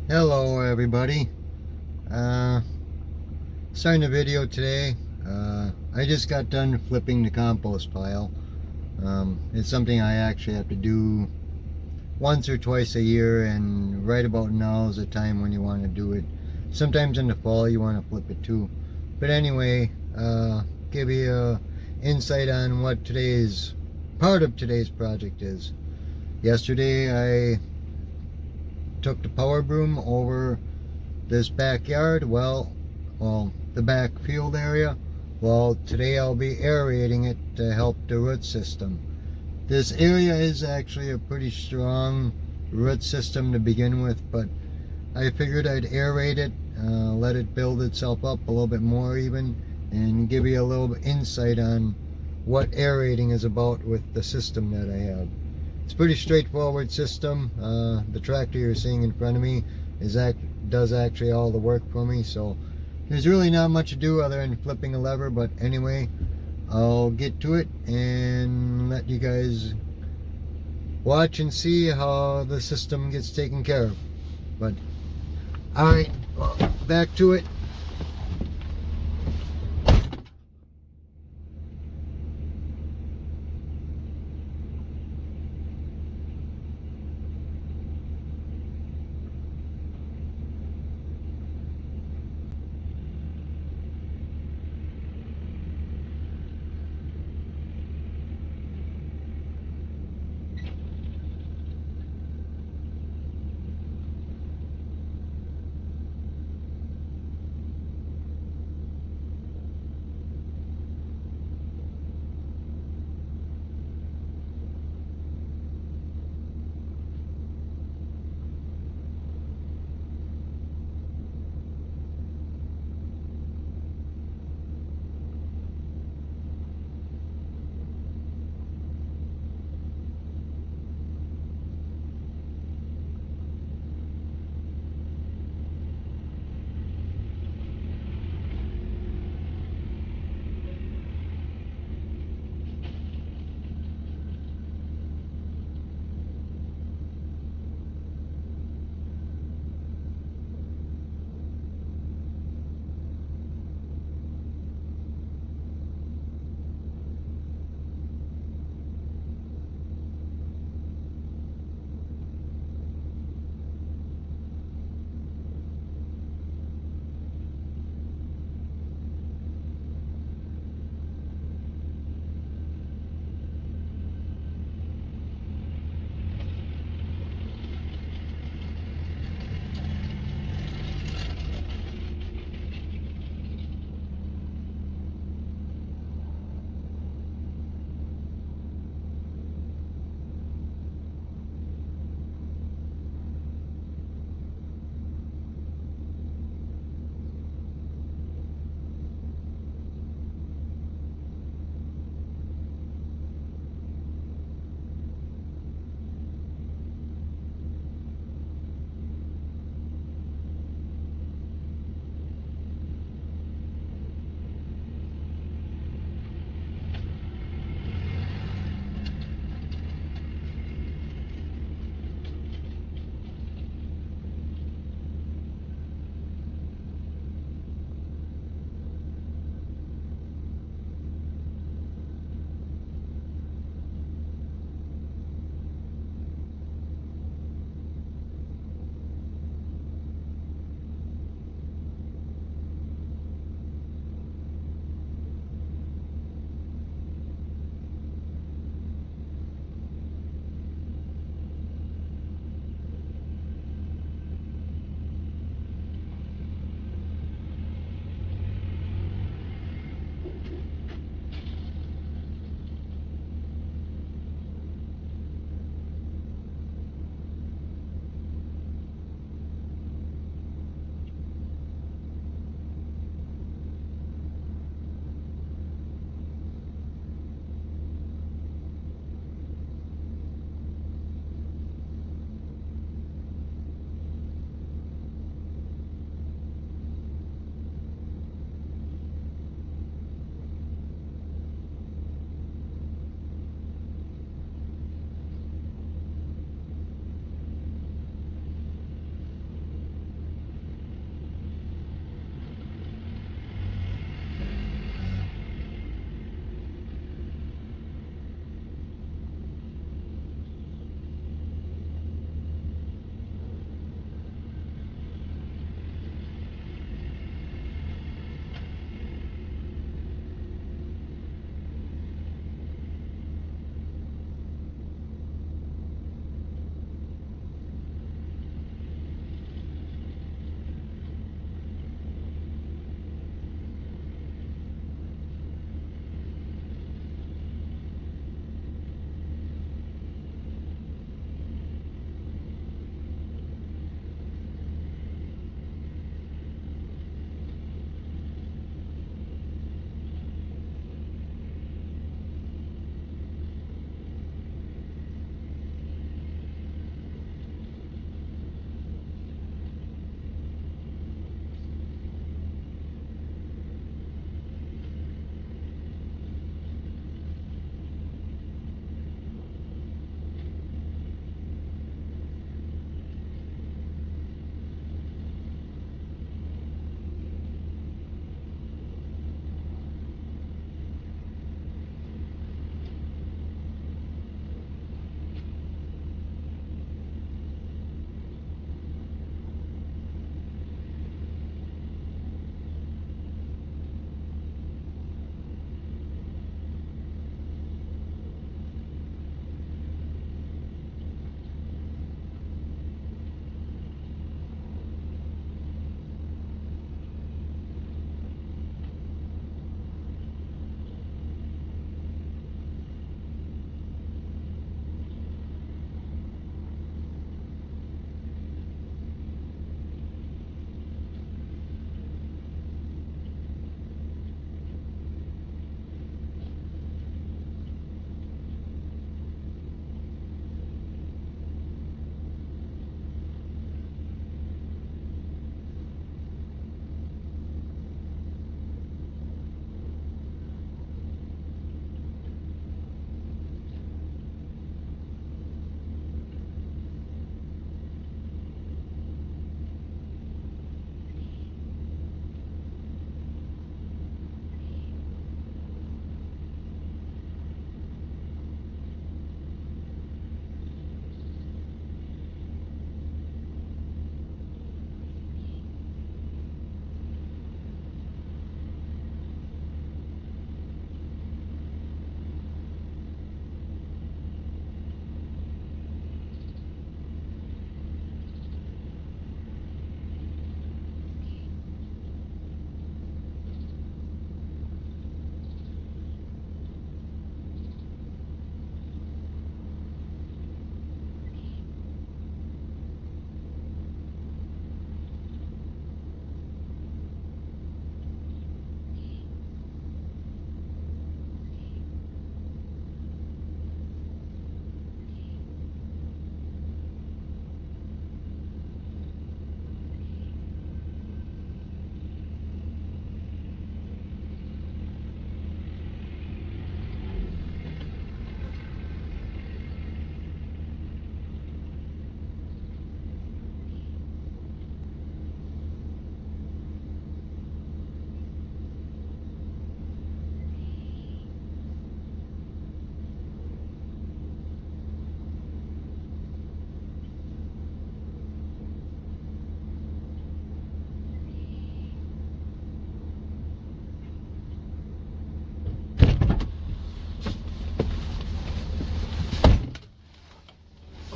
Hello everybody. uh, Starting the video today. I just got done flipping the compost pile. It's something I actually have to do once or twice a year, and right about now is the time when you want to do it. Sometimes in the fall you want to flip it too, but anyway, give you a insight on what today's part of today's project is. Yesterday I took the power broom over this backyard, the back field area. Well, today I'll be aerating it to help the root system. This area is actually a pretty strong root system to begin with, but I figured I'd aerate it, let it build itself up a little bit more even, and give you a little insight on what aerating is about with the system that I have. It's a pretty straightforward system. The tractor you're seeing in front of me does actually all the work for me, so there's really not much to do other than flipping a lever. But anyway, I'll get to it and let you guys watch and see how the system gets taken care of. But alright, well, back to it.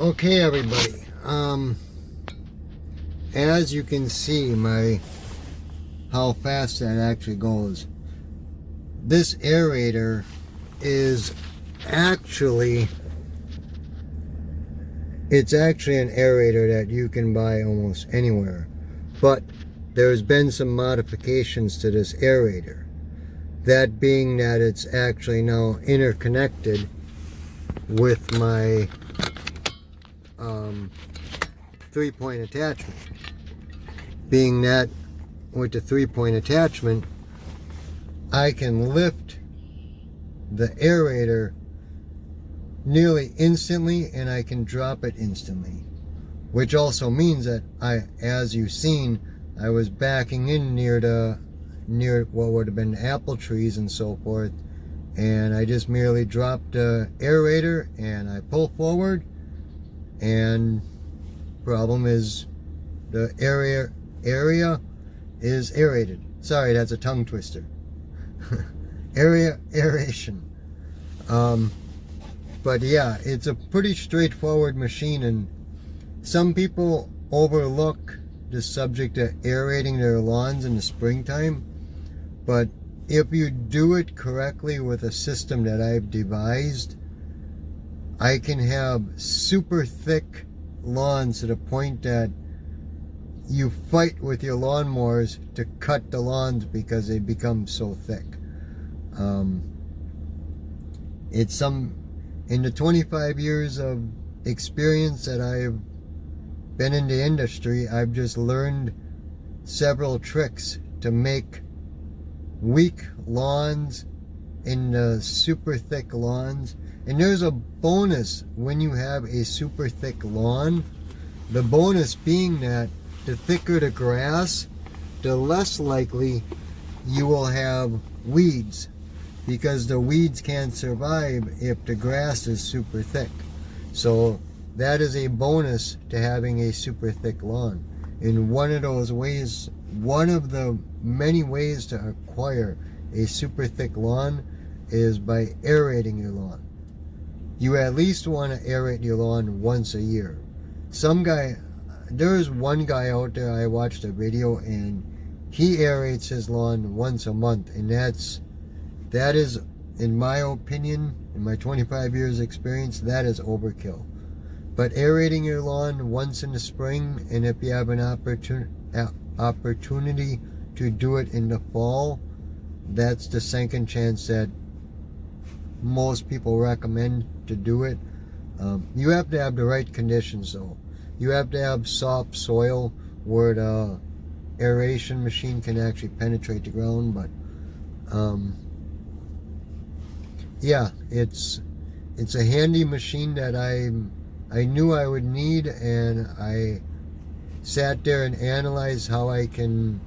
Okay, everybody. As you can see, how fast that actually goes. This aerator is actually an aerator that you can buy almost anywhere, but there's been some modifications to this aerator. That being that it's actually now interconnected with my 3-point attachment. Being that with the 3-point attachment, I can lift the aerator nearly instantly and I can drop it instantly, which also means that as you've seen, I was backing in near what would have been apple trees and so forth, and I just merely dropped the aerator and I pull forward, and problem is the area is aerated. Sorry, that's a tongue twister. Aeration. But yeah, it's a pretty straightforward machine, and some people overlook the subject of aerating their lawns in the springtime. But if you do it correctly with a system that I've devised, I can have super thick lawns to the point that you fight with your lawnmowers to cut the lawns because they become so thick. In the 25 years of experience that I've been in the industry, I've just learned several tricks to make weak lawns into super thick lawns. And there's a bonus when you have a super thick lawn. The bonus being that the thicker the grass, the less likely you will have weeds, because the weeds can't survive if the grass is super thick. So that is a bonus to having a super thick lawn. In one of those ways, one of the many ways to acquire a super thick lawn is by aerating your lawn. You at least want to aerate your lawn once a year. There's one guy out there, I watched a video, and he aerates his lawn once a month, and that is, in my opinion, in my 25 years experience, that is overkill. But aerating your lawn once in the spring, and if you have an opportunity to do it in the fall, that's the second chance that most people recommend to do it. You have to have the right conditions though. You have to have soft soil where the aeration machine can actually penetrate the ground. But yeah, it's a handy machine that I knew I would need, and I sat there and analyzed how I can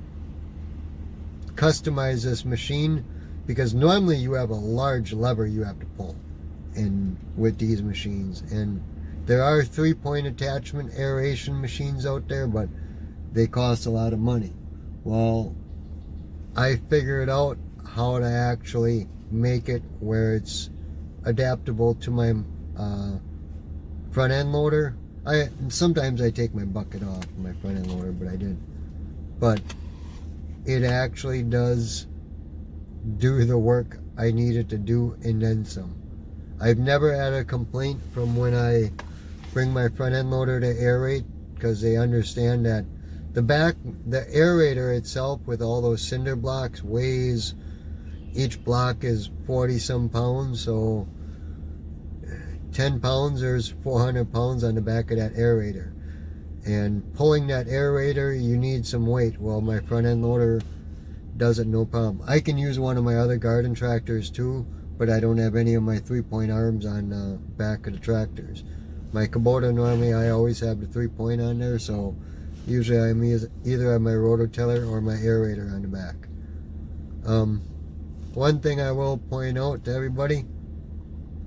customize this machine, because normally you have a large lever you have to pull with these machines, and there are 3-point attachment aeration machines out there, but they cost a lot of money. Well, I figured out how to actually make it where it's adaptable to my front end loader. Sometimes I take my bucket off my front end loader, but I did. But it actually does do the work I needed to do and then some. I've never had a complaint from when I bring my front end loader to aerate, because they understand that the aerator itself with all those cinder blocks weighs, each block is 40 some pounds, so 10 pounds, there's 400 pounds on the back of that aerator. And pulling that aerator, you need some weight. Well, my front end loader does it no problem. I can use one of my other garden tractors too, but I don't have any of my 3-point arms on the back of the tractors. My Kubota, normally I always have the 3-point on there, so usually I either have my rototiller or my aerator on the back. One thing I will point out to everybody,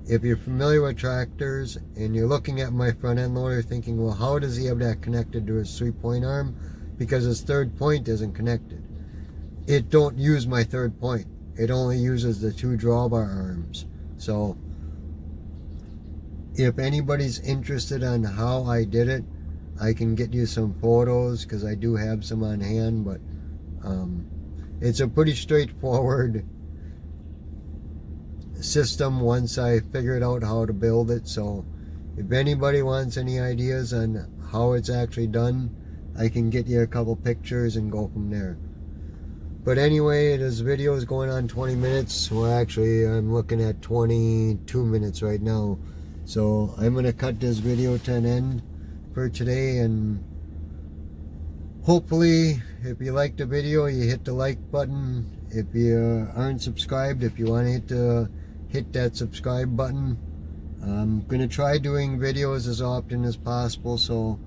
if you're familiar with tractors and you're looking at my front end loader thinking, well, how does he have that connected to his 3-point arm? Because his 3rd point isn't connected. It don't use my 3rd point. It only uses the 2 drawbar arms. So If anybody's interested on how I did it, I can get you some photos because I do have some on hand, but it's a pretty straightforward system once I figured out how to build it. So if anybody wants any ideas on how it's actually done, I can get you a couple pictures and go from there. But anyway, this video is going on 20 minutes. Well, actually, I'm looking at 22 minutes right now. So I'm going to cut this video to an end for today. And hopefully, if you liked the video, you hit the like button. If you aren't subscribed, if you want to hit that subscribe button. I'm going to try doing videos as often as possible. So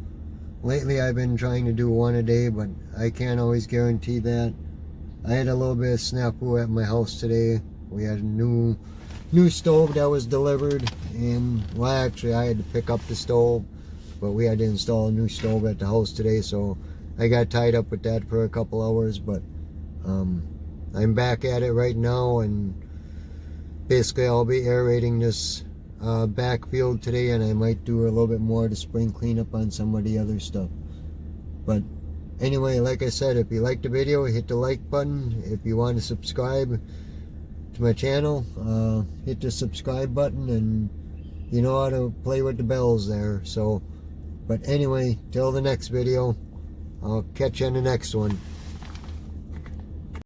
lately I've been trying to do one a day, but I can't always guarantee that. I had a little bit of snafu at my house today. We had a new stove that was delivered, and well, actually I had to pick up the stove, but we had to install a new stove at the house today, so I got tied up with that for a couple hours. But I'm back at it right now, and basically I'll be aerating this backfield today, and I might do a little bit more to spring cleanup on some of the other stuff. But anyway, like I said, if you liked the video, hit the like button. If you want to subscribe to my channel, hit the subscribe button, and you know how to play with the bells there. So, but anyway, till the next video, I'll catch you in the next one.